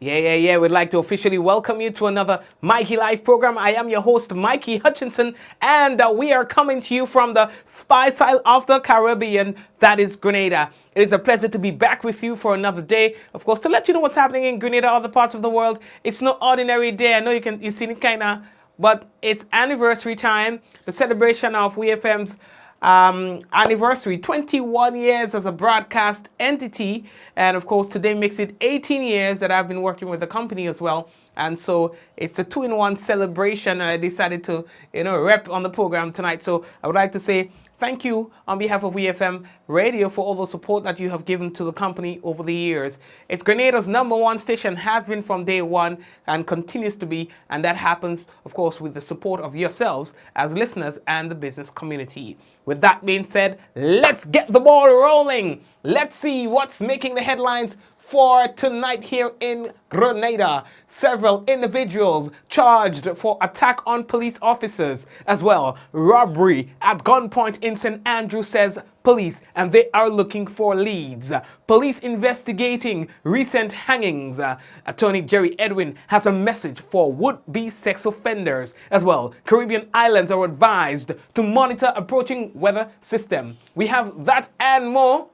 Yeah. We'd like to officially welcome you to another Mikey Live program. I am your host, Mikey Hutchinson, and we are coming to you from the spice isle of the Caribbean, that is Grenada. It is a pleasure to be back with you for another day, of course, to let you know what's happening in Grenada, other parts of the world. It's no ordinary day. I know you see it kind of, but it's anniversary time, the celebration of WFM's anniversary, 21 years as a broadcast entity, and of course today makes it 18 years that I've been working with the company as well, and so it's a two-in-one celebration, and I decided to rep on the program tonight. So I would like to say thank you on behalf of WFM Radio for all the support that you have given to the company over the years. It's Grenada's #1 station, has been from day one and continues to be, and that happens, of course, with the support of yourselves as listeners and the business community. With that being said, let's get the ball rolling. Let's see what's making the headlines for tonight here in Grenada. Several individuals charged for attack on police officers, as well robbery at gunpoint in St. Andrew, says police, and they are looking for leads. Police investigating recent hangings. Attorney Jerry Edwin has a message for would-be sex offenders, as well. Caribbean islands are advised to monitor approaching weather system. We have that and more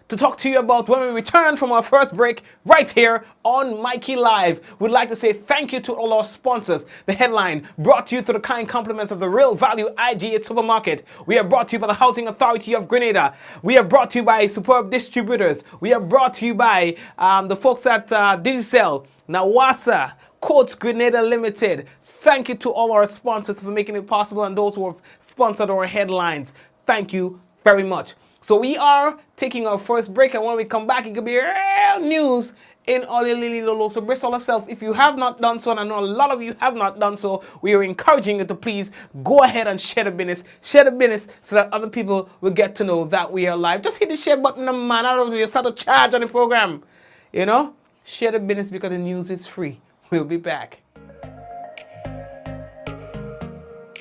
to talk to you about when we return from our first break right here on Mikey Live. We'd like to say thank you to all our sponsors. The headline brought to you through the kind compliments of the Real Value IGA Supermarket. We are brought to you by the Housing Authority of Grenada. We are brought to you by Superb Distributors. We are brought to you by the folks at Digicel, Nawasa, Coats Grenada Limited. Thank you to all our sponsors for making it possible, and those who have sponsored our headlines. Thank you very much. So we are taking our first break, and when we come back, it could be real news in Oli Lili Lolo. So brace yourself. If you have not done so, and I know a lot of you have not done so, we are encouraging you to please go ahead and share the business. Share the business so that other people will get to know that we are live. Just hit the share button, man. Otherwise, you start to charge on the program. Share the business because the news is free. We'll be back.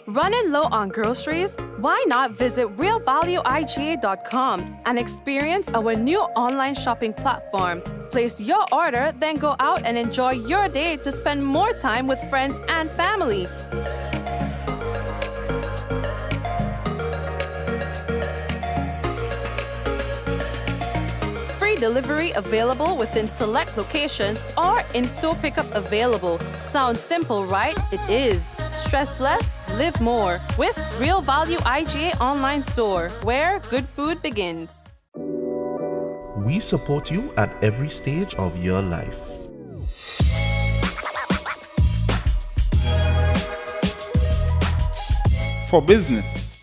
Running low on groceries? Why not visit realvalueiga.com and experience our new online shopping platform? Place your order, then go out and enjoy your day to spend more time with friends and family. Free delivery available within select locations or in-store pickup available. Sounds simple, right? It is. Stress less, live more with Real Value IGA online store, where good food begins. We support you at every stage of your life. For business,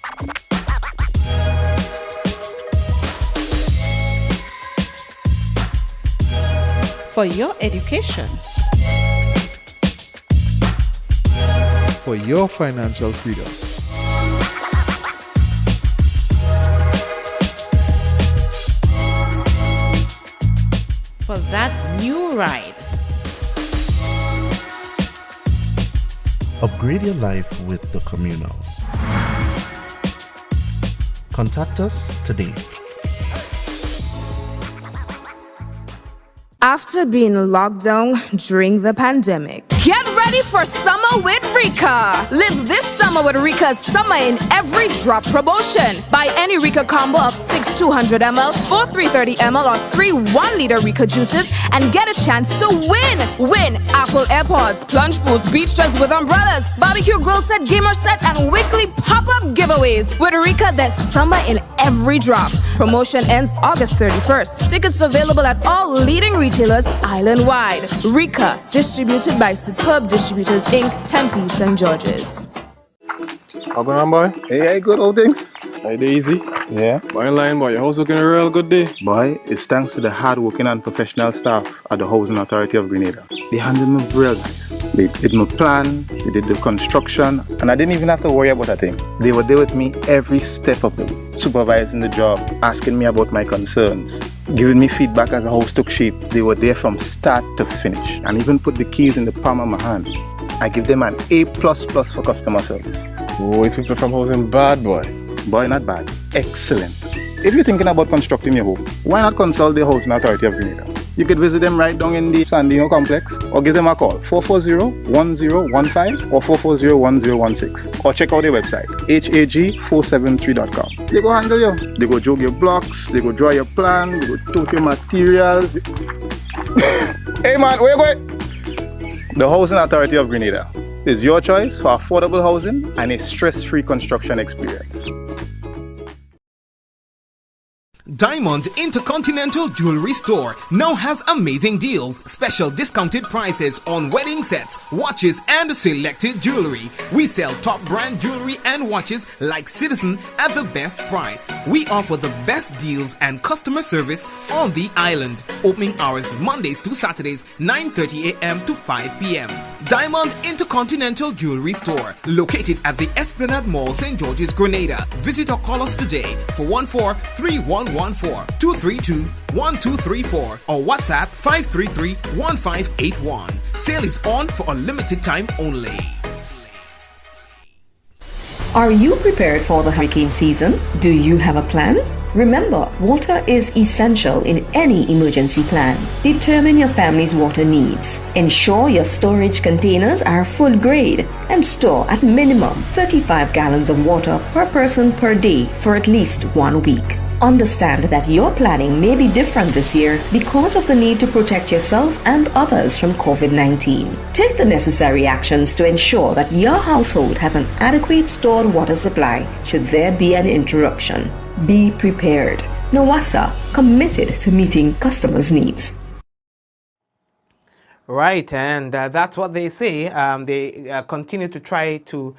for your education, for your financial freedom, for that new ride. Upgrade your life with the communal. Contact us today. After being locked down during the pandemic, get ready for summer with Rika. Live this summer with Rika's Summer in Every Drop promotion. Buy any Rika combo of 6 200ml, 4 330ml, or 3 1-liter Rika juices and get a chance to win. Win Apple AirPods, plunge pools, beach chairs with umbrellas, barbecue grill set, gamer set, and weekly pop-up giveaways. With Rika, there's Summer in Every Drop. Promotion ends August 31st. Tickets available at all leading retailers island-wide. Rika, distributed by Superb Distributors Inc., Tempe, St. George's. How going on, boy? Hey, good old things. Hey, easy. Yeah. Boy, in line, boy. Your house looking a real good day. Boy, it's thanks to the hard-working and professional staff at the Housing Authority of Grenada. They handled me real nice. They did my plan, they did the construction, and I didn't even have to worry about a thing. They were there with me every step of the way, supervising the job, asking me about my concerns, giving me feedback as the house took shape. They were there from start to finish, and even put the keys in the palm of my hand. I give them an A++ for customer service. Oh, it's people from housing bad, boy. Boy, not bad. Excellent. If you're thinking about constructing your home, why not consult the Housing Authority of Grenada? You could visit them right down in the Sandino complex or give them a call 440-1015 or 440-1016 or check out their website hag473.com. They go handle you. They go jog your blocks, they go draw your plan, they go tote your materials. Hey man, where you going? The Housing Authority of Grenada is your choice for affordable housing and a stress-free construction experience. Diamond Intercontinental Jewelry Store now has amazing deals, special discounted prices on wedding sets, watches, and selected jewelry. We sell top brand jewelry and watches like Citizen at the best price. We offer the best deals and customer service on the island. Opening hours Mondays to Saturdays, 9:30 a.m. to 5 p.m. Diamond Intercontinental Jewelry Store, located at the Esplanade Mall, St. George's, Grenada. Visit or call us today for 14-3114-232-1234 or WhatsApp 533-1581. Sale is on for a limited time only. Are you prepared for the hurricane season? Do you have a plan? Remember, water is essential in any emergency plan. Determine your family's water needs. Ensure your storage containers are food grade and store at minimum 35 gallons of water per person per day for at least 1 week. Understand that your planning may be different this year because of the need to protect yourself and others from COVID-19. Take the necessary actions to ensure that your household has an adequate stored water supply should there be an interruption. Be prepared. NOWASA, committed to meeting customers' needs. Right, and that's what they say. They continue to try to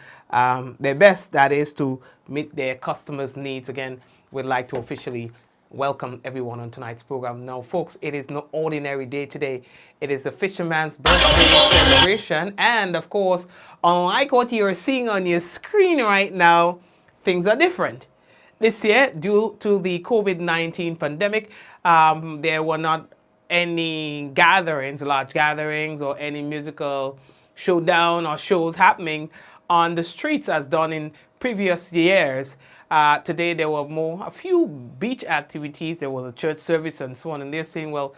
their best, that is, to meet their customers' needs. Again, we'd like to officially welcome everyone on tonight's program. Now, folks, it is no ordinary day today. It is the fisherman's birthday celebration. And, of course, unlike what you're seeing on your screen right now, things are different. This year, due to the COVID-19 pandemic, there were not any gatherings, large gatherings, or any musical showdown or shows happening on the streets as done in previous years. Today there were a few beach activities. There was a church service and so on. And they're saying, well,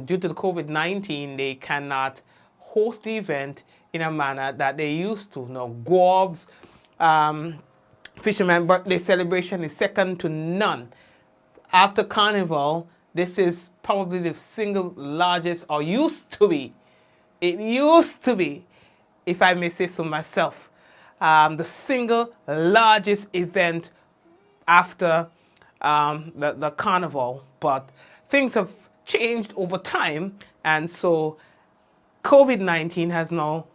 due to the COVID-19, they cannot host the event in a manner that they used to. Now, Guav's Fisherman Birthday Celebration is second to none. After Carnival, this is probably the single largest, or used to be, it used to be, if I may say so myself, the single largest event after the Carnival. But things have changed over time, and so COVID-19 has now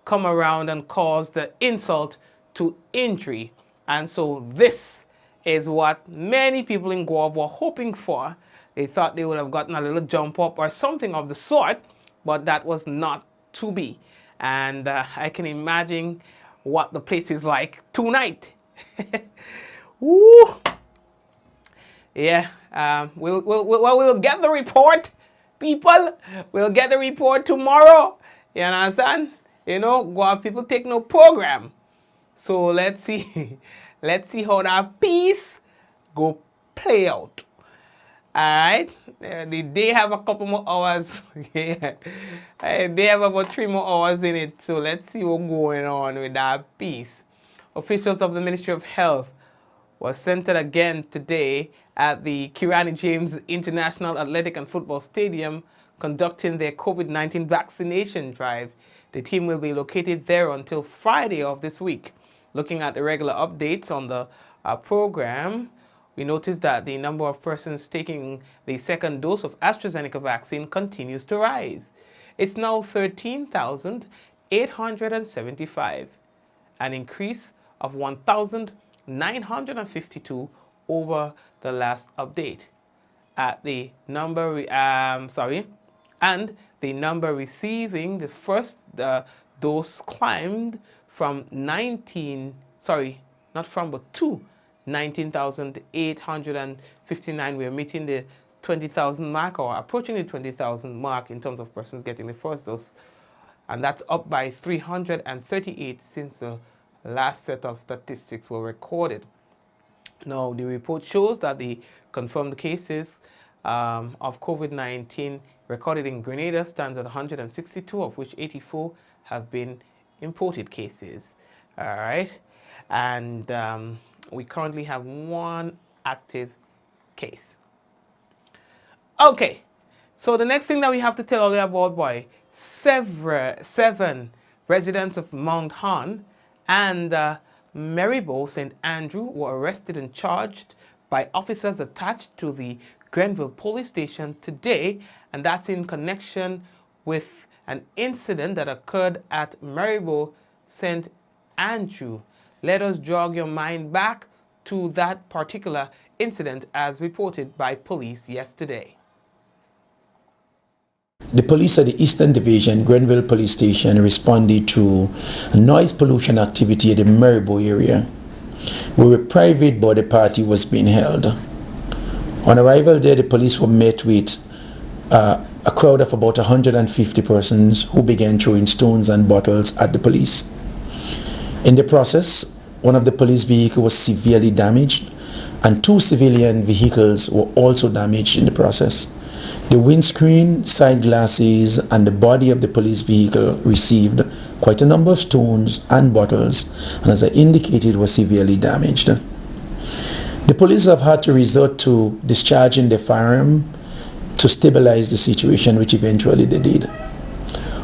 come around and caused the insult to injury. And so this is what many people in Guav were hoping for. They thought they would have gotten a little jump up or something of the sort, but that was not to be. And I can imagine what the place is like tonight. Woo! Yeah, we'll get the report, people. We'll get the report tomorrow. You understand? You know, Guav people take no program. So let's see. Let's see how that piece go play out. Alright, they have a couple more hours. Yeah. They have about 3 more hours in it. So let's see what's going on with that piece. Officials of the Ministry of Health were centered again today at the Kirani James International Athletic and Football Stadium conducting their COVID-19 vaccination drive. The team will be located there until Friday of this week. Looking at the regular updates on the program, we noticed that the number of persons taking the second dose of AstraZeneca vaccine continues to rise. It's now 13,875, an increase of 1,952 over the last update. The number receiving the first dose climbed from 19,859. We are meeting the 20,000 mark, or approaching the 20,000 mark in terms of persons getting the first dose. And that's up by 338 since the last set of statistics were recorded. Now, the report shows that the confirmed cases of COVID-19 recorded in Grenada stands at 162, of which 84 have been imported cases. All right. And we currently have 1 active case. Okay. So the next thing that we have to tell you about, boy, 7 residents of Mount Hon and Marybo St. Andrew were arrested and charged by officers attached to the Grenville police station today, and that's in connection with an incident that occurred at Marybo St. Andrew. Let us jog your mind back to that particular incident as reported by police yesterday. The police at the Eastern Division, Grenville Police Station, responded to noise pollution activity at the Marybo area, where a private birthday party was being held. On arrival there, the police were met with a crowd of about 150 persons who began throwing stones and bottles at the police. In the process, one of the police vehicles was severely damaged, and 2 civilian vehicles were also damaged in the process. The windscreen, side glasses, and the body of the police vehicle received quite a number of stones and bottles, and as I indicated, was severely damaged. The police have had to resort to discharging their firearm to stabilize the situation, which eventually they did.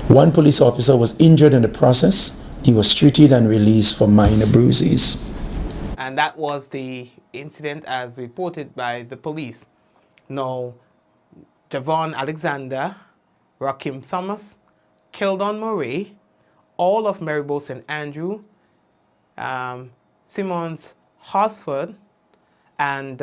1 police officer was injured in the process. He was treated and released for minor bruises. And that was the incident as reported by the police. Now, Javon Alexander, Rakim Thomas, Keldon Murray, all of Marybo St. Andrew, Simmons Horsford, and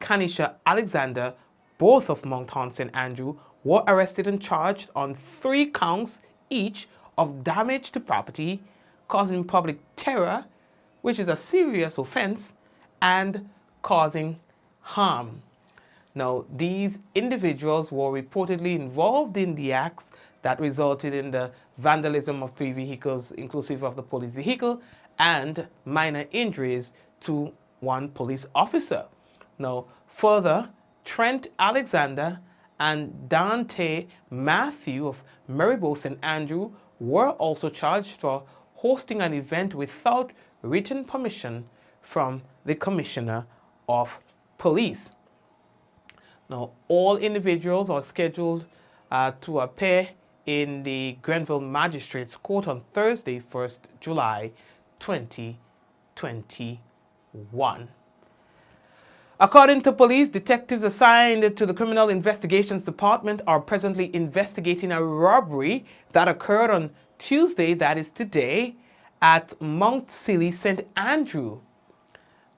Kanisha Alexander, both of Mount Hon St. Andrew, were arrested and charged on 3 counts each of damage to property, causing public terror, which is a serious offense, and causing harm. Now, these individuals were reportedly involved in the acts that resulted in the vandalism of 3 vehicles, inclusive of the police vehicle, and minor injuries to 1 police officer. Now, further, Trent Alexander and Dante Matthew of Marybo St. Andrew were also charged for hosting an event without written permission from the Commissioner of Police. Now, all individuals are scheduled to appear in the Grenville Magistrates Court on Thursday, 1st July 2021. According to police, detectives assigned to the Criminal Investigations Department are presently investigating a robbery that occurred on Tuesday, that is today, at Mount Silly St. Andrew.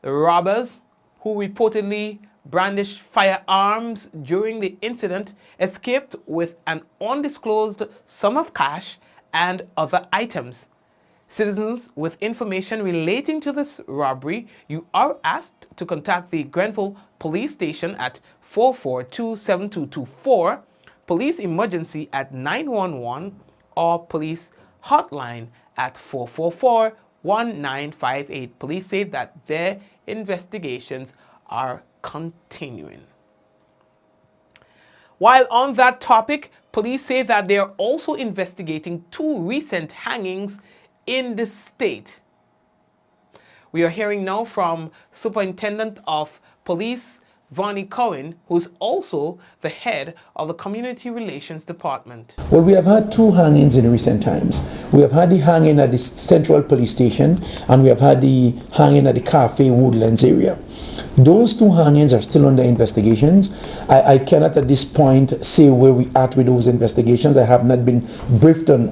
The robbers, who reportedly brandished firearms during the incident, escaped with an undisclosed sum of cash and other items. Citizens with information relating to this robbery, you are asked to contact the Grenville Police Station at 442-7224, Police Emergency at 911, or Police Hotline at 444-1958. Police say that their investigations are continuing. While on that topic, police say that they are also investigating 2 recent hangings in the state. We are hearing now from Superintendent of Police Vonnie Cohen, who's also the head of the Community Relations Department. Well, we have had 2 hangings in recent times. We have had the hanging at the Central Police Station, and we have had the hanging at the Cafe Woodlands area. Those 2 hangings are still under investigations. I cannot at this point say where we are with those investigations. I have not been briefed on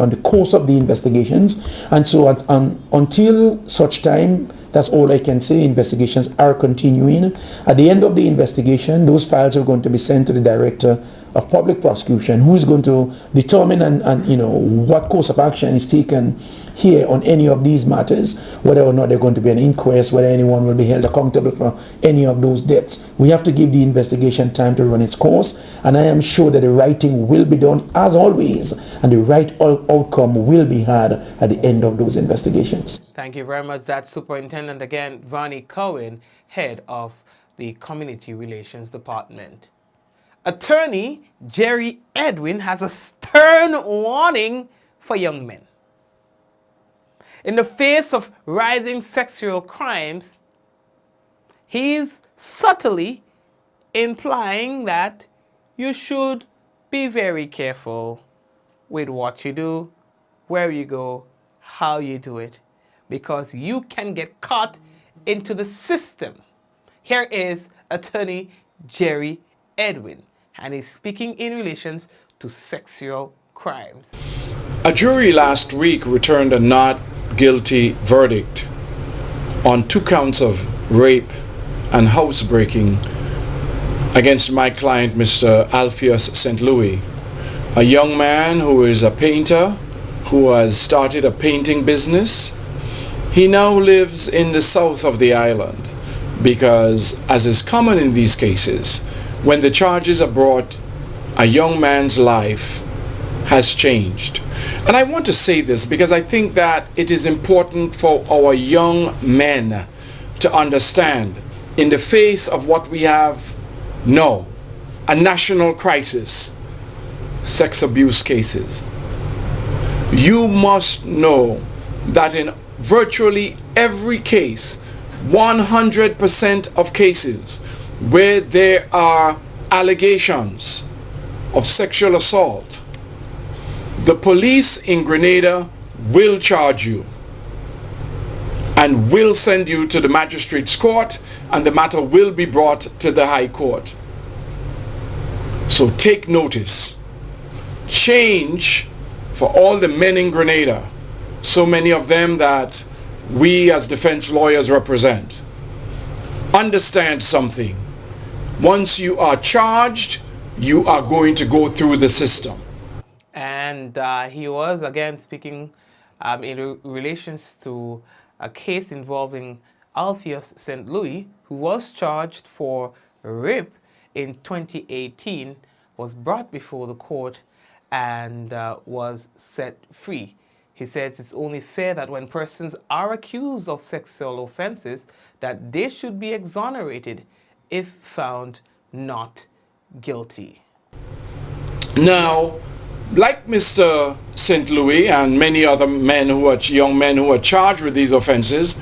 the course of the investigations. And so until such time, that's all I can say. Investigations are continuing. At the end of the investigation, those files are going to be sent to the Director of Public Prosecution, who is going to determine and what course of action is taken here on any of these matters, whether or not they're going to be an inquest, whether anyone will be held accountable for any of those deaths. We have to give the investigation time to run its course, and I am sure that the right thing will be done as always, and the right outcome will be had at the end of those investigations. Thank you very much. That's Superintendent again, Vonnie Cohen, head of the Community Relations Department. Attorney Jerry Edwin has a stern warning for young men. In the face of rising sexual crimes, he's subtly implying that you should be very careful with what you do, where you go, how you do it, because you can get caught into the system. Here is Attorney Jerry Edwin, and he's speaking in relations to sexual crimes. A jury last week returned a not guilty verdict on 2 counts of rape and housebreaking against my client, Mr. Alpheus St. Louis, a young man who is a painter who has started a painting business. He now lives in the south of the island because, as is common in these cases, when the charges are brought, a young man's life has changed. And I want to say this because I think that it is important for our young men to understand, in the face of what we have now, a national crisis, sex abuse cases, you must know that in virtually every case, 100% of cases where there are allegations of sexual assault, the police in Grenada will charge you and will send you to the magistrate's court, and the matter will be brought to the High Court. So take notice. Change for all the men in Grenada, so many of them that we as defense lawyers represent. Understand something. Once you are charged, you are going to go through the system. And he was again speaking in relations to a case involving Alpheus St. Louis, who was charged for rape in 2018, was brought before the court and was set free. He says it's only fair that when persons are accused of sexual offenses, that they should be exonerated if found not guilty. Now, like Mr. St. Louis and many other men who are young men who are charged with these offenses,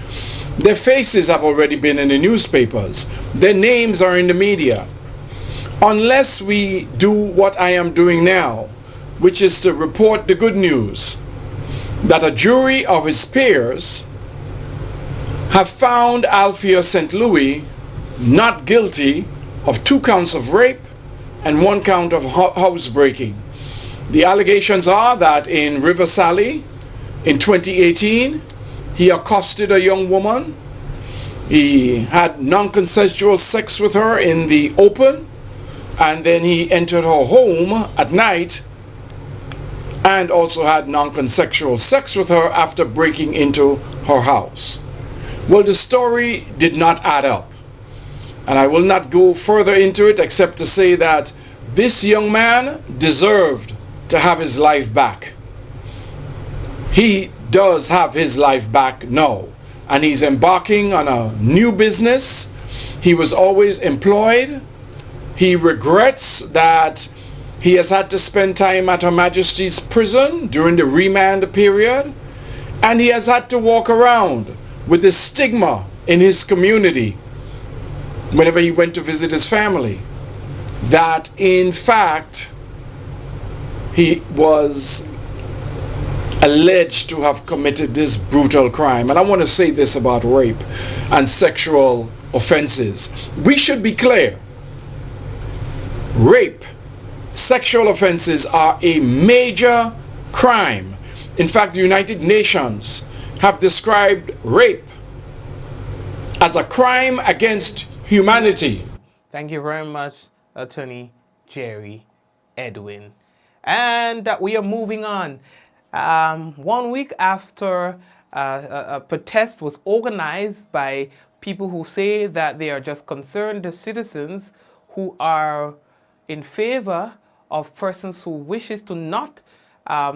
their faces have already been in the newspapers. Their names are in the media. Unless we do what I am doing now, which is to report the good news that a jury of his peers have found Alpheus St. Louis not guilty of 2 counts of rape and 1 count of housebreaking. The allegations are that in River Sally in 2018, he accosted a young woman. He had non-consensual sex with her in the open, and then he entered her home at night and also had non-consensual sex with her after breaking into her house. Well, the story did not add up. And I will not go further into it except to say that this young man deserved to have his life back. He does have his life back now, and he's embarking on a new business. He was always employed. He regrets that he has had to spend time at Her Majesty's prison during the remand period, and he has had to walk around with the stigma in his community whenever he went to visit his family, that in fact he was alleged to have committed this brutal crime. And I want to say this about rape and sexual offenses. We should be clear. Rape, sexual offenses are a major crime. In fact, the United Nations have described rape as a crime against humanity. Thank you very much, Attorney Jerry Edwin. And we are moving on. 1 week after a protest was organized by people who say that they are just concerned citizens who are in favor of persons who wishes to not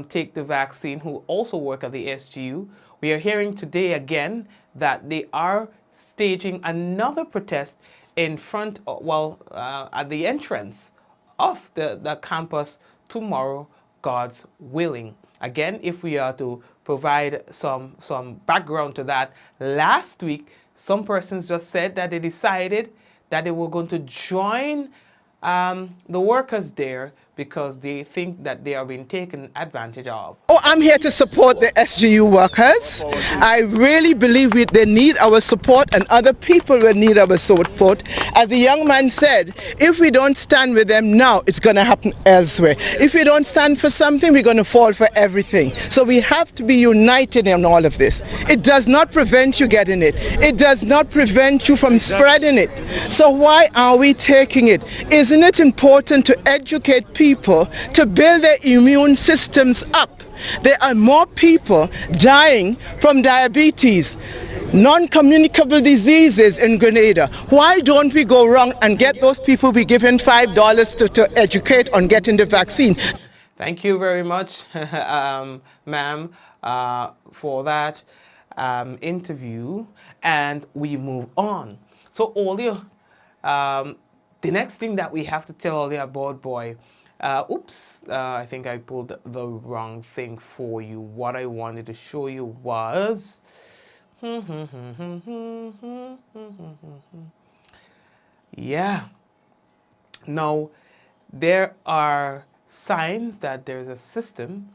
take the vaccine, who also work at the SGU. We are hearing today again that they are staging another protest in front, at the entrance of the campus tomorrow, God's willing. Again, if we are to provide some background to that, last week, some persons just said that they decided that they were going to join the workers there because they think that they are being taken advantage of. Oh, I'm here to support the SGU workers. I really believe they need our support, and other people will need our support. As the young man said, if we don't stand with them now, it's going to happen elsewhere. If we don't stand for something, we're going to fall for everything. So we have to be united in all of this. It does not prevent you getting it. It does not prevent you from spreading it. So why are we taking it? Isn't it important to educate people to build their immune systems up? There are more people dying from diabetes, non-communicable diseases in Grenada. Why don't we go wrong and get those people we given $5 to educate on getting the vaccine? Thank you very much, ma'am, for that interview. And we move on. So, Olia, the next thing that we have to tell Olia about, boy, I think I pulled the wrong thing for you. What I wanted to show you was... yeah. Now, there are signs that there's a system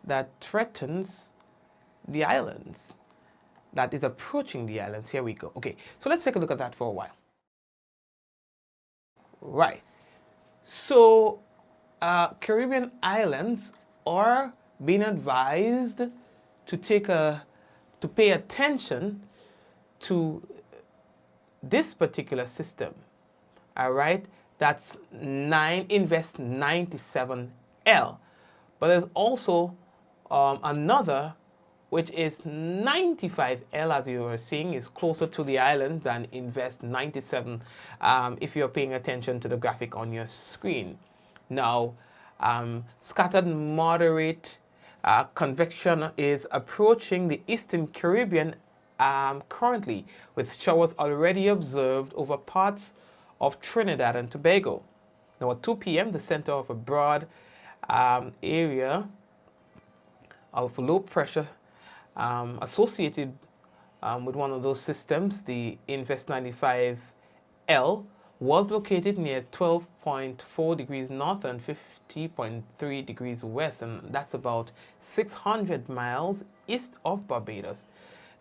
that threatens the islands, that is approaching the islands. Here we go. Okay, so let's take a look at that for a while. Right. So, Caribbean islands are being advised to pay attention to this particular system. All right, that's Invest 97L. But there's also another, which is 95L, as you are seeing, is closer to the island than Invest 97, if you're paying attention to the graphic on your screen. Now, scattered moderate convection is approaching the Eastern Caribbean currently, with showers already observed over parts of Trinidad and Tobago. Now, at 2 p.m., the center of a broad area of low pressure associated with one of those systems, the Invest 95L, was located near 12.4 degrees north and 50.3 degrees west, and that's about 600 miles east of Barbados.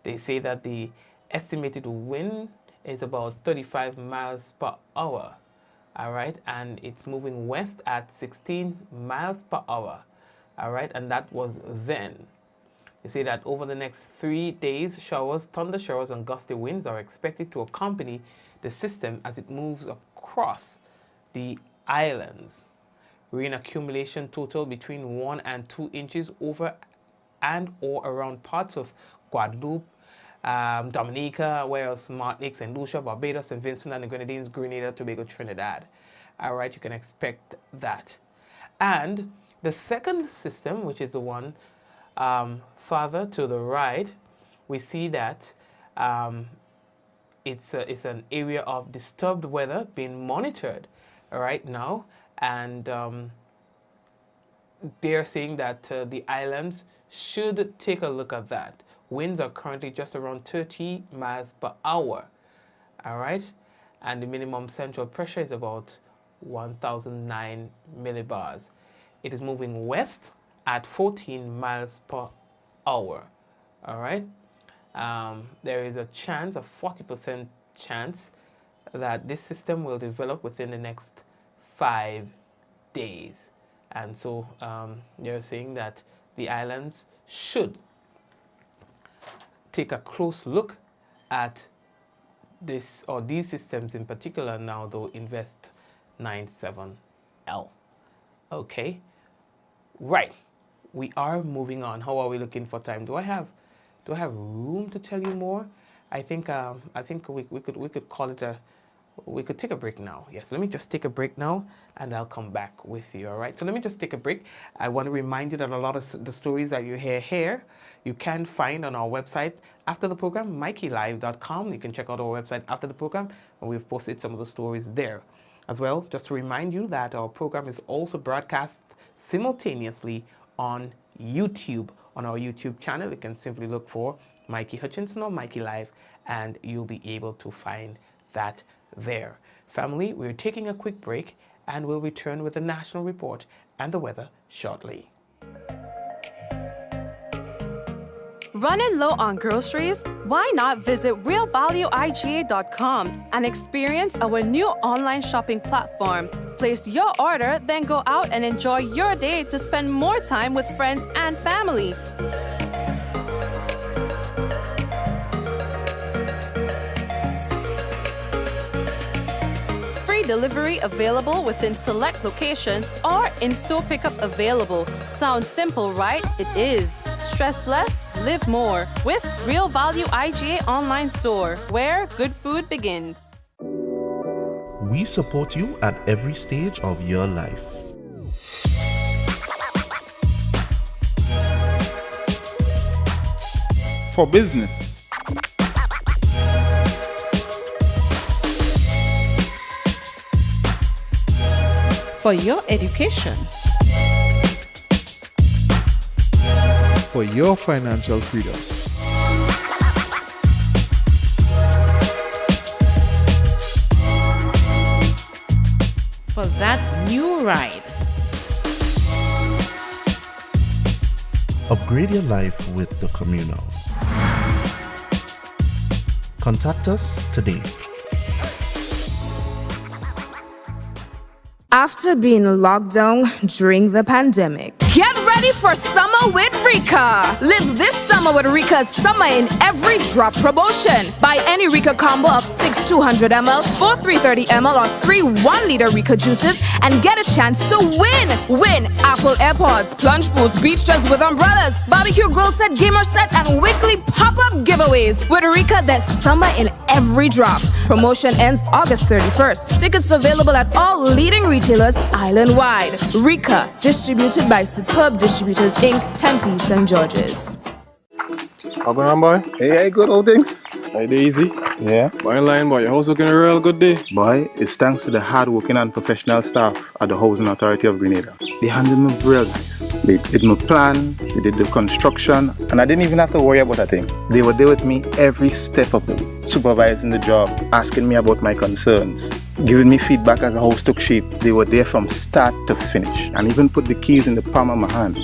They say that the estimated wind is about 35 miles per hour, all right, and it's moving west at 16 miles per hour, all right, and that was then. They say that over the next 3 days, showers, thunder showers, and gusty winds are expected to accompany the system as it moves across the islands. Rain accumulation total between 1 and 2 inches over and or around parts of Guadeloupe, Dominica, Wales, Martinique, St. Lucia, Barbados, St. Vincent and the Grenadines, Grenada, Tobago, Trinidad. All right, you can expect that. And the second system, which is the one farther to the right, we see that it's an area of disturbed weather being monitored right now, and they're saying that the islands should take a look at that. Winds are currently just around 30 miles per hour, all right, and the minimum central pressure is about 1,009 millibars. It is moving west at 14 miles per hour, all right. There is a chance, a 40% chance, that this system will develop within the next 5 days. And so they're saying that the islands should take a close look at this, or these systems in particular now, though, Invest 97L. Okay, right. We are moving on. How are we looking for time? Do I have room to tell you more? I think we could call it we could take a break now. Yes, let me just take a break now and I'll come back with you, all right? So let me just take a break. I want to remind you that a lot of the stories that you hear here, you can find on our website after the program, mikeylive.com. You can check out our website after the program, and we've posted some of the stories there. As well, just to remind you that our program is also broadcast simultaneously on YouTube. On our YouTube channel, you can simply look for Mikey Hutchinson or Mikey Live, and you'll be able to find that there. Family, we're taking a quick break and we'll return with the national report and the weather shortly. Running low on groceries? Why not visit realvalueiga.com and experience our new online shopping platform? Place your order, then go out and enjoy your day to spend more time with friends and family. Delivery available within select locations or in-store pickup available. Sounds simple, right? It is. Stress less, live more with Real Value IGA online store, where good food begins. We support you at every stage of your life. For business. For your education. For your financial freedom. For that new ride. Upgrade your life with the Communal. Contact us today. After being locked down during the pandemic, get ready for summer with Rika. Live this summer with Rika's Summer in Every Drop promotion. Buy any Rika combo of 6 200ml, 4 330ml, or 3 1-liter Rika juices and get a chance to win. Win Apple AirPods, plunge pools, beach dress with umbrellas, barbecue grill set, gamer set, and weekly pop-up giveaways. With Rika, there's summer in every drop. Promotion ends August 31st. Tickets available at all leading retailers island-wide. Rika, distributed by Superb Distributors Inc., Tempe, St. George's. How going on, boy? Hey, good old things. Hey, Daisy. Yeah. Boy, in line, boy. Your house looking a real good day. Boy, it's thanks to the hard-working and professional staff at the Housing Authority of Grenada. They handled me real nice. They did my plan, they did the construction, and I didn't even have to worry about a thing. They were there with me every step of the way, supervising the job, asking me about my concerns, giving me feedback as the house took shape. They were there from start to finish, and even put the keys in the palm of my hand.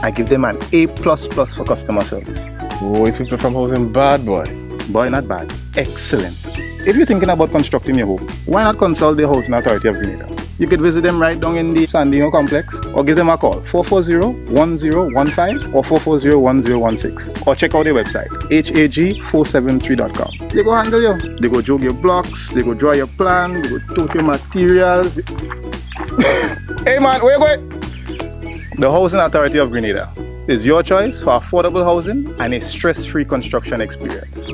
I give them an A++ for customer service. Oh, it's people from housing bad, boy. Boy, not bad. Excellent. If you're thinking about constructing your home, why not consult the Housing Authority of Grenada? You could visit them right down in the Sandino complex, or give them a call, 440-1015 or 440-1016, or check out their website, hag473.com. They go handle you. They go jog your blocks, they go draw your plan, they go tote your materials. Hey man, where you going? The Housing Authority of Grenada is your choice for affordable housing and a stress-free construction experience.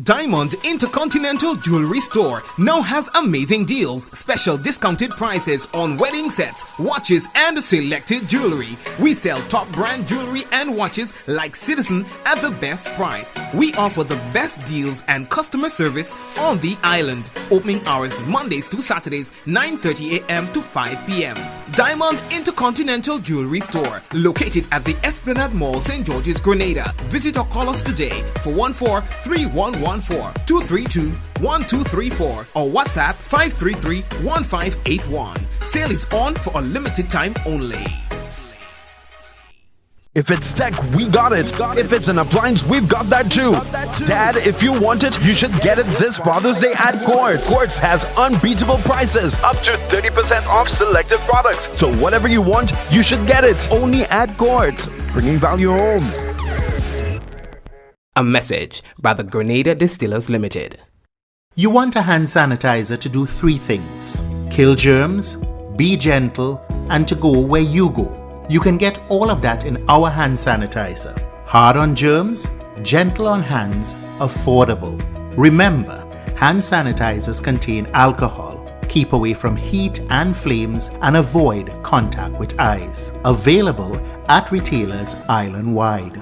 Diamond Intercontinental Jewelry Store now has amazing deals, special discounted prices on wedding sets, watches, and selected jewelry. We sell top brand jewelry and watches like Citizen at the best price. We offer the best deals and customer service on the island. Opening hours Mondays to Saturdays, 9:30 a.m. to 5 p.m. Diamond Intercontinental Jewelry Store, located at the Esplanade Mall, St. George's, Grenada. Visit or call us today for 14-3114-232-1234 or WhatsApp 533-1581. Sale is on for a limited time only. If it's tech, we got it. If it's an appliance, we've got that too. Dad, if you want it, you should get it this Father's Day at Quartz. Quartz has unbeatable prices, up to 30% off selected products. So whatever you want, you should get it. Only at Quartz, bringing value home. A message by the Grenada Distillers Limited. You want a hand sanitizer to do 3 things: kill germs, be gentle, and to go where you go. You can get all of that in our hand sanitizer. Hard on germs, gentle on hands, affordable. Remember, hand sanitizers contain alcohol. Keep away from heat and flames and avoid contact with eyes. Available at retailers island-wide.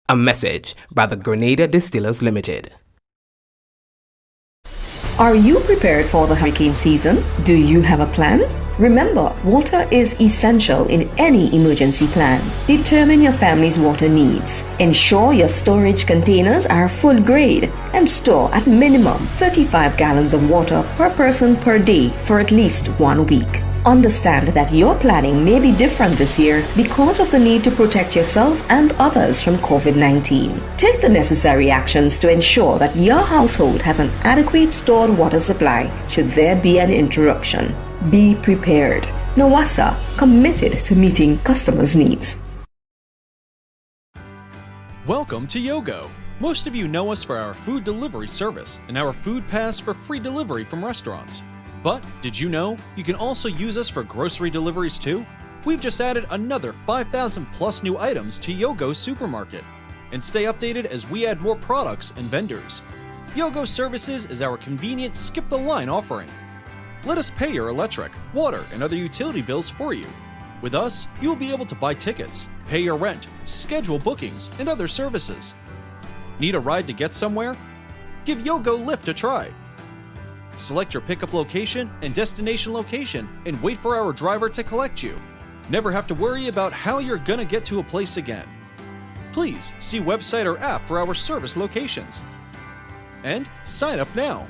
A message by the Grenada Distillers Limited. Are you prepared for the hurricane season? Do you have a plan? Remember, water is essential in any emergency plan. Determine your family's water needs. Ensure your storage containers are food grade and store at minimum 35 gallons of water per person per day for at least 1 week. Understand that your planning may be different this year because of the need to protect yourself and others from COVID-19. Take the necessary actions to ensure that your household has an adequate stored water supply should there be an interruption. Be prepared. Nawasa, committed to meeting customers' needs. Welcome to Yogo. Most of you know us for our food delivery service and our food pass for free delivery from restaurants. But did you know you can also use us for grocery deliveries too? We've just added another 5,000 plus new items to Yogo Supermarket. And stay updated as we add more products and vendors. Yogo Services is our convenient skip the line offering. Let us pay your electric, water, and other utility bills for you. With us, you will be able to buy tickets, pay your rent, schedule bookings, and other services. Need a ride to get somewhere? Give Yogo Lyft a try. Select your pickup location and destination location and wait for our driver to collect you. Never have to worry about how you're gonna get to a place again. Please see website or app for our service locations. And sign up now.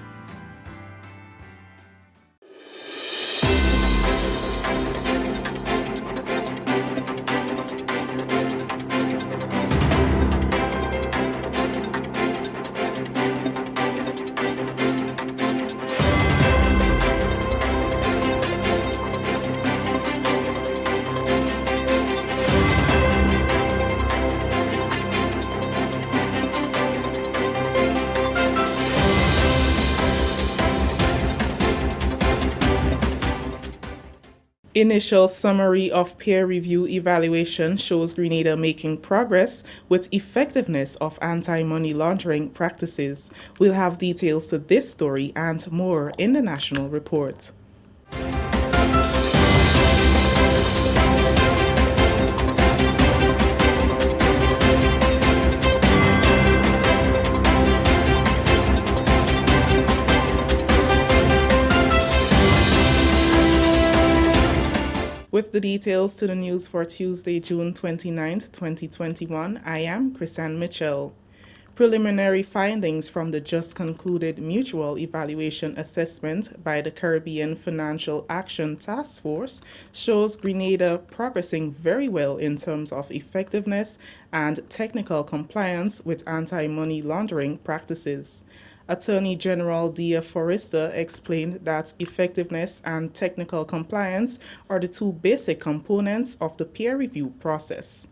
Initial summary of peer review evaluation shows Grenada making progress with effectiveness of anti-money laundering practices. We'll have details to this story and more in the national report. With the details to the news for Tuesday, June 29th, 2021, I am Chrisanne Mitchell. Preliminary findings from the just concluded mutual evaluation assessment by the Caribbean Financial Action Task Force shows Grenada progressing very well in terms of effectiveness and technical compliance with anti-money laundering practices. Attorney General Dia Forrester explained that effectiveness and technical compliance are the two basic components of the peer review process.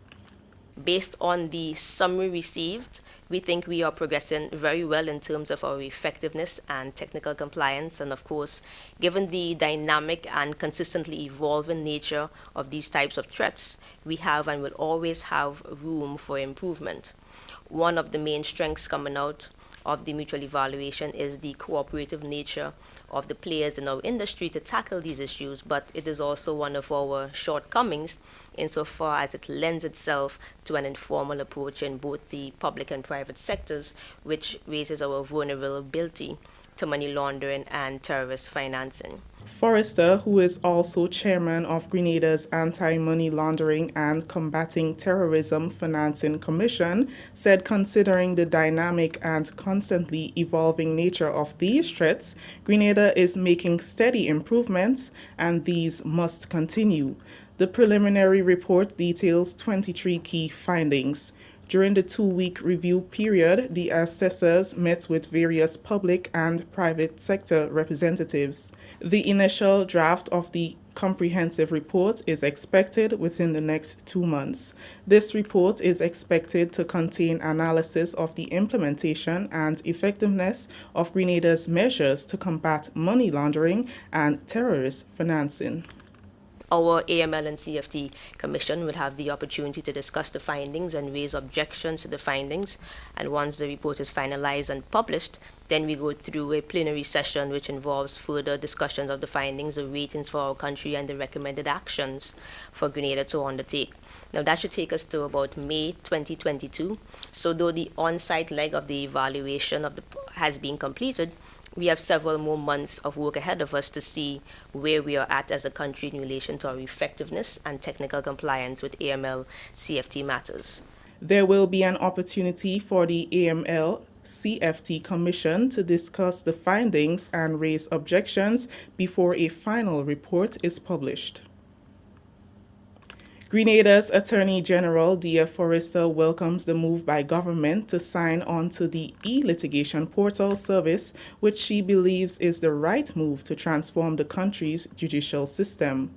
Based on the summary received, we think we are progressing very well in terms of our effectiveness and technical compliance. And of course, given the dynamic and consistently evolving nature of these types of threats, we have and will always have room for improvement. One of the main strengths coming out of the mutual evaluation is the cooperative nature of the players in our industry to tackle these issues, but it is also one of our shortcomings insofar as it lends itself to an informal approach in both the public and private sectors, which raises our vulnerability to money laundering and terrorist financing. Forrester, who is also chairman of Grenada's Anti-Money Laundering and Combating Terrorism Financing Commission, said considering the dynamic and constantly evolving nature of these threats, Grenada is making steady improvements and these must continue. The preliminary report details 23 key findings. During the 2-week review period, the assessors met with various public and private sector representatives. The initial draft of the comprehensive report is expected within the next 2 months. This report is expected to contain analysis of the implementation and effectiveness of Grenada's measures to combat money laundering and terrorist financing. Our AML and CFT Commission will have the opportunity to discuss the findings and raise objections to the findings. And once the report is finalized and published, then we go through a plenary session which involves further discussions of the findings, the ratings for our country, and the recommended actions for Grenada to undertake. Now that should take us to about May 2022. So though the on-site leg of the evaluation has been completed, we have several more months of work ahead of us to see where we are at as a country in relation to our effectiveness and technical compliance with AML CFT matters. There will be an opportunity for the AML CFT Commission to discuss the findings and raise objections before a final report is published. Grenada's Attorney General, Dia Forrester, welcomes the move by government to sign on to the e-litigation portal service, which she believes is the right move to transform the country's judicial system.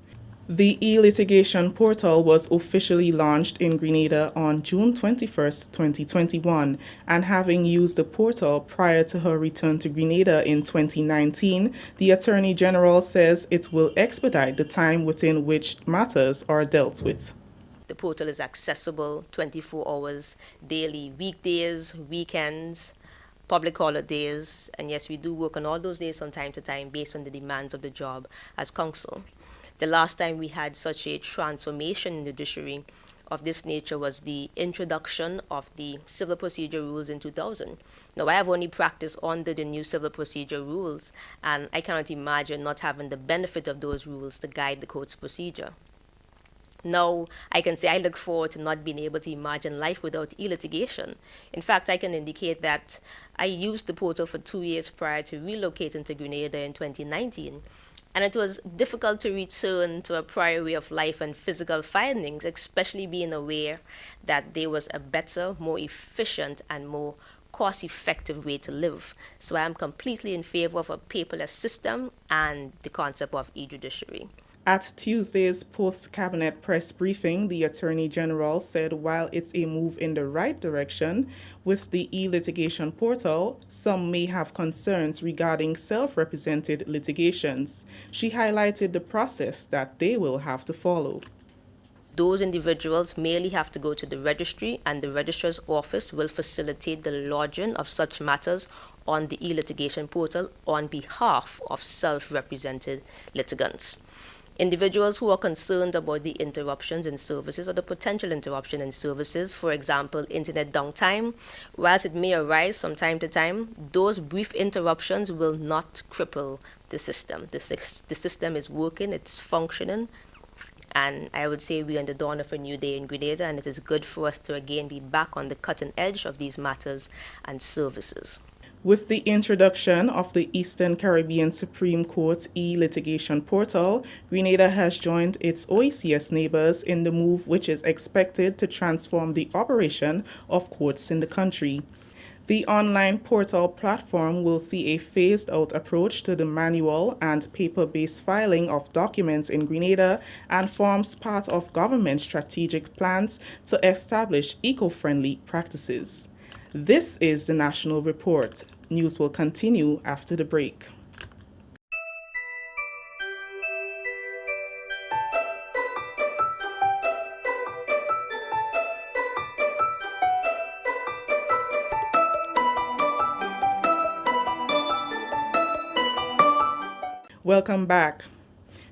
The e-litigation portal was officially launched in Grenada on June 21, 2021, and having used the portal prior to her return to Grenada in 2019, the Attorney General says it will expedite the time within which matters are dealt with. The portal is accessible 24 hours daily, weekdays, weekends, public holidays, and yes, we do work on all those days from time to time based on the demands of the job as counsel. The last time we had such a transformation in the judiciary of this nature was the introduction of the civil procedure rules in 2000. Now, I have only practiced under the new civil procedure rules, and I cannot imagine not having the benefit of those rules to guide the court's procedure. Now, I can say I look forward to not being able to imagine life without e-litigation. In fact, I can indicate that I used the portal for 2 years prior to relocating to Grenada in 2019. And it was difficult to return to a prior way of life and physical findings, especially being aware that there was a better, more efficient, and more cost-effective way to live. So I am completely in favor of a paperless system and the concept of e-judiciary. At Tuesday's post-cabinet press briefing, the Attorney General said while it's a move in the right direction with the e-litigation portal, some may have concerns regarding self-represented litigations. She highlighted the process that they will have to follow. Those individuals merely have to go to the registry, and the registrar's office will facilitate the lodging of such matters on the e-litigation portal on behalf of self-represented litigants. Individuals who are concerned about the interruptions in services or the potential interruption in services, for example, internet downtime, whilst it may arise from time to time, those brief interruptions will not cripple the system. The system is working, it's functioning, and I would say we're on the dawn of a new day in Grenada, and it is good for us to again be back on the cutting edge of these matters and services. With the introduction of the Eastern Caribbean Supreme Court e-litigation portal, Grenada has joined its OECS neighbors in the move, which is expected to transform the operation of courts in the country. The online portal platform will see a phased-out approach to the manual and paper-based filing of documents in Grenada and forms part of government strategic plans to establish eco-friendly practices. This is the National Report. News will continue after the break. Welcome back.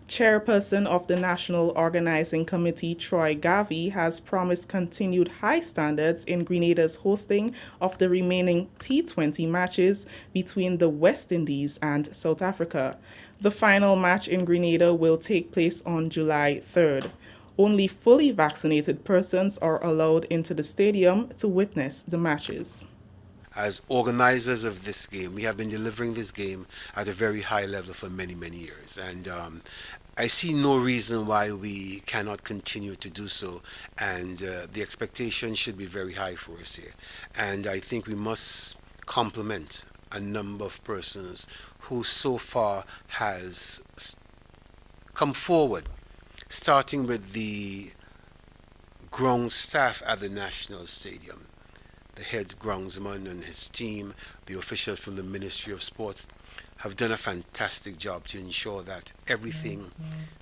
Chairperson of the National Organizing Committee, Troy Garvey, has promised continued high standards in Grenada's hosting of the remaining T20 matches between the West Indies and South Africa. The final match in Grenada will take place on July 3rd. Only fully vaccinated persons are allowed into the stadium to witness the matches. As organizers of this game, we have been delivering this game at a very high level for many, many years. And I see no reason why we cannot continue to do so. And the expectation should be very high for us here. And I think we must compliment a number of persons who so far has come forward, starting with the ground staff at the National Stadium. The head groundsman and his team, the officials from the Ministry of Sports, have done a fantastic job to ensure that everything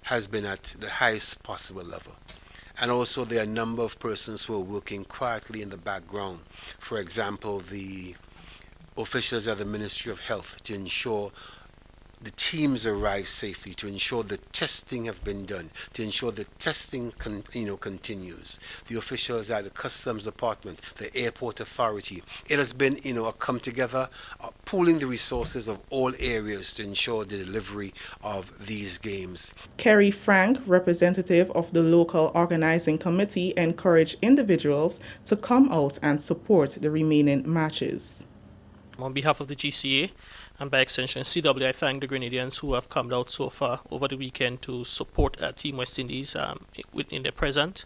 has been at the highest possible level. And also there are a number of persons who are working quietly in the background. For example, the officials at the Ministry of Health to ensure the teams arrive safely, to ensure the testing have been done, to ensure the testing continues. The officials at the Customs Department, the Airport Authority. It has been a come together, pooling the resources of all areas to ensure the delivery of these games. Kerry Frank, representative of the local organizing committee, encouraged individuals to come out and support the remaining matches. On behalf of the GCA, and by extension CW, I thank the Grenadians who have come out so far over the weekend to support Team West Indies in their present.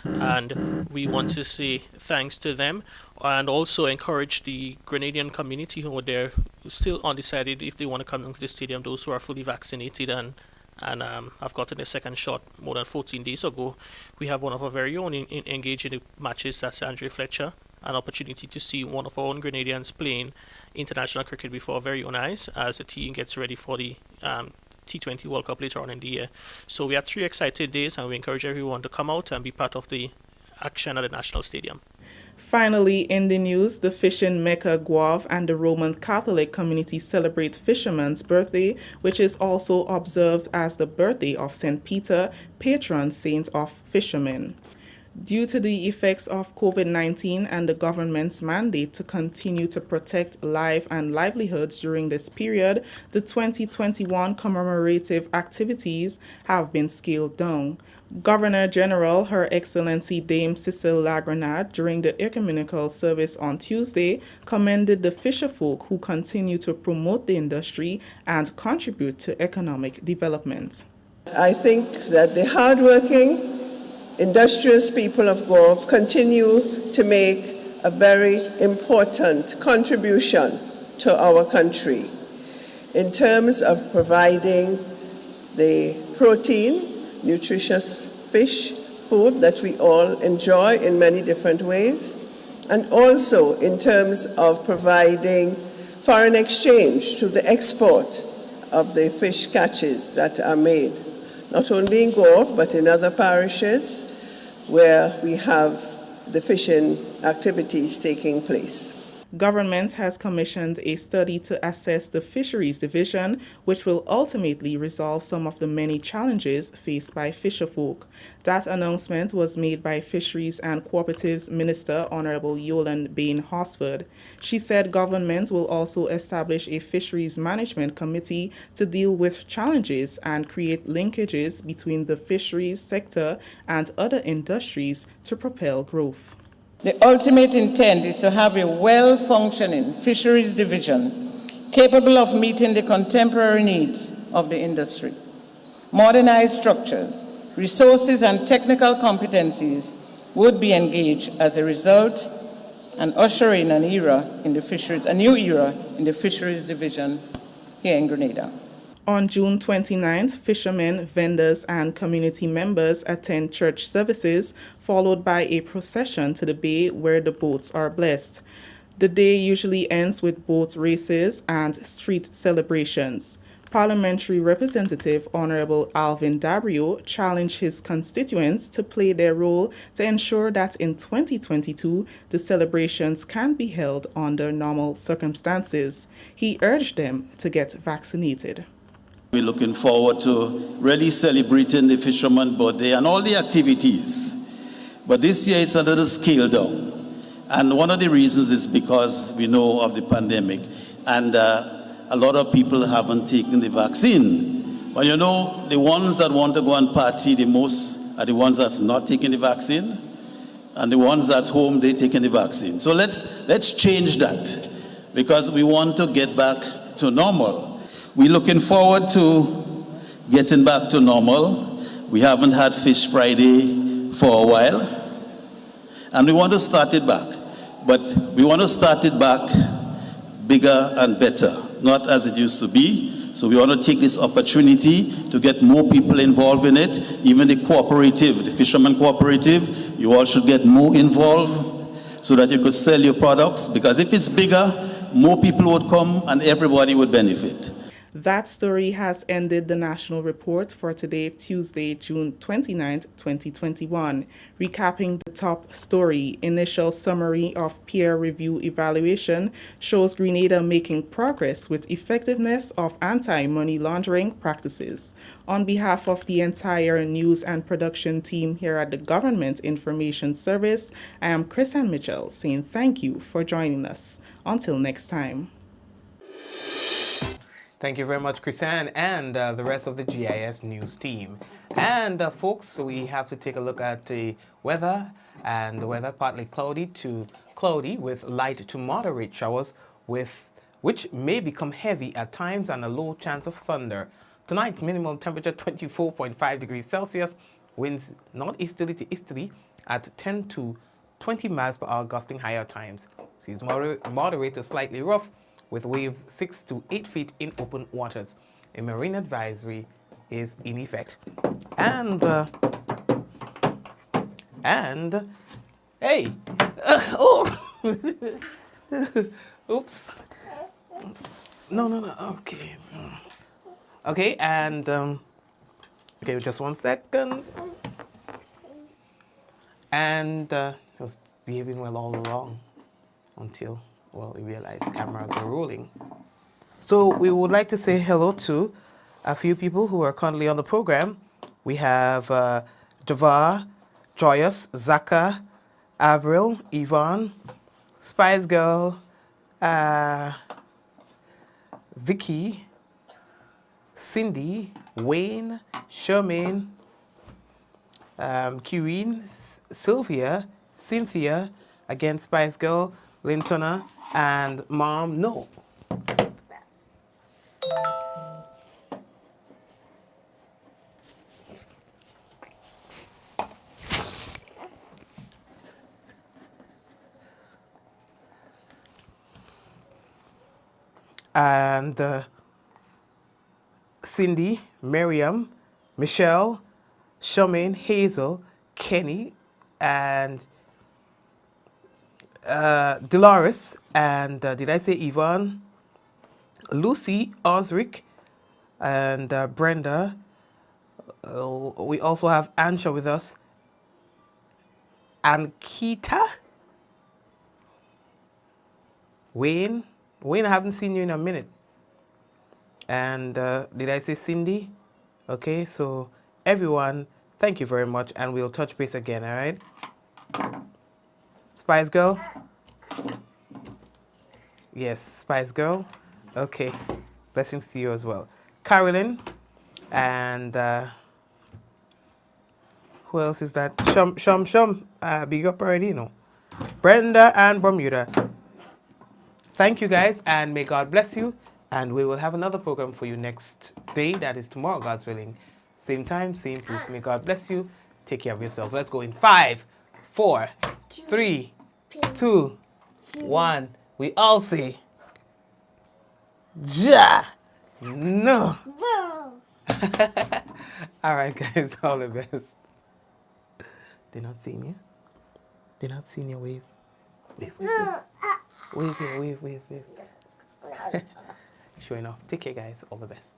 And we want to say thanks to them and also encourage the Grenadian community who are there, still undecided if they want to come into the stadium, those who are fully vaccinated and have gotten their second shot more than 14 days ago. We have one of our very own engaged in the matches, that's Andre Fletcher. An opportunity to see one of our own Grenadians playing international cricket before our very own eyes as the team gets ready for the T20 World Cup later on in the year. So we have 3 excited days and we encourage everyone to come out and be part of the action at the National Stadium. Finally, in the news, the fishing Mecca Guave and the Roman Catholic community celebrate Fisherman's Birthday, which is also observed as the birthday of St. Peter, patron saint of fishermen. Due to the effects of COVID-19 and the government's mandate to continue to protect life and livelihoods during this period, the 2021 commemorative activities have been scaled down. Governor General Her Excellency Dame Cecile Lagrenade, during the ecumenical service on Tuesday, commended the fisherfolk who continue to promote the industry and contribute to economic development. I think that the hardworking, industrious people of Guelph continue to make a very important contribution to our country in terms of providing the protein, nutritious fish food that we all enjoy in many different ways, and also in terms of providing foreign exchange to the export of the fish catches that are made, not only in Guelph but in other parishes where we have the fishing activities taking place. Government has commissioned a study to assess the Fisheries Division, which will ultimately resolve some of the many challenges faced by fisherfolk. That announcement was made by Fisheries and Cooperatives Minister Honorable Yolande Bain Hosford. She said government will also establish a Fisheries Management Committee to deal with challenges and create linkages between the fisheries sector and other industries to propel growth. The ultimate intent is to have a well-functioning fisheries division capable of meeting the contemporary needs of the industry. Modernized structures, resources, and technical competencies would be engaged as a result and usher in an era in the fisheries, a new era in the fisheries division here in Grenada. On June 29th, fishermen, vendors, and community members attend church services, followed by a procession to the bay where the boats are blessed. The day usually ends with boat races and street celebrations. Parliamentary Representative Honorable Alvin Dabrio challenged his constituents to play their role to ensure that in 2022, the celebrations can be held under normal circumstances. He urged them to get vaccinated. We're looking forward to really celebrating the fisherman's birthday and all the activities. But this year it's a little scaled down. And one of the reasons is because we know of the pandemic. And a lot of people haven't taken the vaccine. But you know, the ones that want to go and party the most are the ones that's not taking the vaccine. And the ones that's home, they're taking the vaccine. So let's change that, because we want to get back to normal. We're looking forward to getting back to normal. We haven't had Fish Friday for a while. And we want to start it back. But we want to start it back bigger and better, not as it used to be. So we want to take this opportunity to get more people involved in it. Even the cooperative, the fisherman cooperative, you all should get more involved so that you could sell your products. Because if it's bigger, more people would come and everybody would benefit. That story has ended the national report for today, Tuesday, June 29th, 2021. Recapping the top story, initial summary of peer review evaluation shows Grenada making progress with effectiveness of anti-money laundering practices. On behalf of the entire news and production team here at the Government Information Service, I am Christian Mitchell saying thank you for joining us. Until next time. Thank you very much, Chrisanne, and the rest of the GIS news team. And folks, we have to take a look at the weather, and the weather partly cloudy to cloudy with light to moderate showers, which may become heavy at times and a low chance of thunder. Tonight, minimum temperature 24.5 degrees Celsius, winds northeasterly to easterly at 10 to 20 miles per hour, gusting higher times. Seas moderate to slightly rough, with waves 6 to 8 feet in open waters. A marine advisory is in effect. And hey, oops. No, okay. Okay, and, okay, just 1 second. And it was behaving well all along until, well, we realized cameras are rolling. So we would like to say hello to a few people who are currently on the program. We have Javar, Joyous, Zaka, Avril, Yvonne, Spice Girl, Vicky, Cindy, Wayne, Shermaine, Kireen, Sylvia, Cynthia, again Spice Girl, Lintona, and Mom No. And Cindy, Miriam, Michelle, Charmaine, Hazel, Kenny, and Dolores, and did I say Yvonne? Lucy, Osric, and Brenda. We also have Ansha with us. And Kita. Wayne, I haven't seen you in a minute. And did I say Cindy? Okay, so everyone, thank you very much, and we'll touch base again, all right? Spice Girl? Yes, Spice Girl. Okay, blessings to you as well. Carolyn, and who else is that? Shum. Big up already, you know. Brenda and Bermuda. Thank you guys, and may God bless you. And we will have another program for you next day. That is tomorrow, God's willing. Same time, same place. May God bless you. Take care of yourselves. Let's go in 5, 4, 3, 2, 1. We all say, Ja. No. All right, guys. All the best. They're not seeing you? They're not seeing you. Wave. Wave. Wave. Sure enough. Take care, guys. All the best.